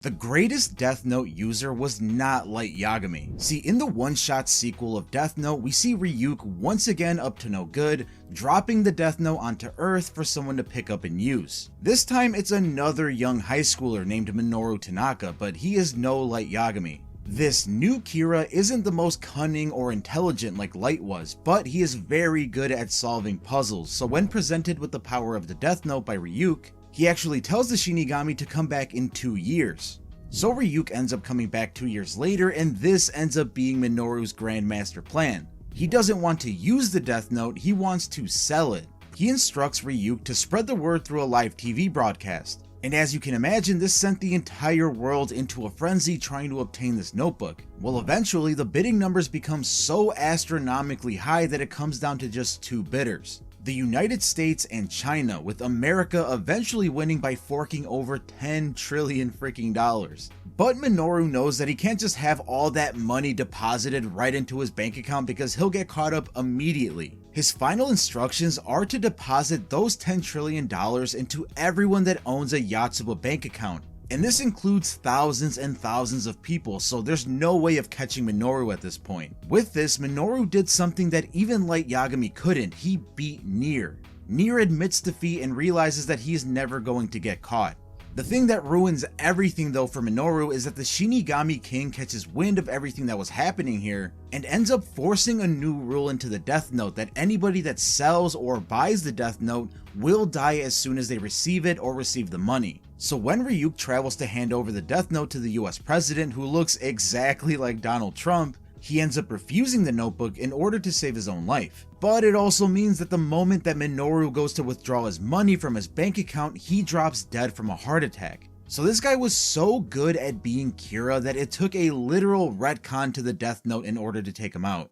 The greatest Death Note user was not Light Yagami. See, in the one-shot sequel of Death Note, we see Ryuk once again up to no good, dropping the Death Note onto Earth for someone to pick up and use. This time it's another young high schooler named Minoru Tanaka, but he is no Light Yagami. This new Kira isn't the most cunning or intelligent like Light was, but he is very good at solving puzzles, so when presented with the power of the Death Note by Ryuk, he actually tells the Shinigami to come back in 2 years. So Ryuk ends up coming back 2 years later, and this ends up being Minoru's grandmaster plan. He doesn't want to use the Death Note, he wants to sell it. He instructs Ryuk to spread the word through a live TV broadcast. And as you can imagine, this sent the entire world into a frenzy trying to obtain this notebook. Well, eventually the bidding numbers become so astronomically high that it comes down to just 2 bidders. The United States and China, with America eventually winning by forking over 10 trillion freaking dollars. But Minoru knows that he can't just have all that money deposited right into his bank account because he'll get caught up immediately. His final instructions are to deposit those $10 trillion into everyone that owns a Yotsuba bank account. And this includes thousands and thousands of people, so there's no way of catching Minoru at this point. With this, Minoru did something that even Light Yagami couldn't. He beat Nier. Nier admits defeat and realizes that he is never going to get caught. The thing that ruins everything though for Minoru is that the Shinigami King catches wind of everything that was happening here and ends up forcing a new rule into the Death Note that anybody that sells or buys the Death Note will die as soon as they receive it or receive the money. So when Ryuk travels to hand over the Death Note to the US president, who looks exactly like Donald Trump, he ends up refusing the notebook in order to save his own life. But it also means that the moment that Minoru goes to withdraw his money from his bank account, he drops dead from a heart attack. So this guy was so good at being Kira that it took a literal retcon to the Death Note in order to take him out.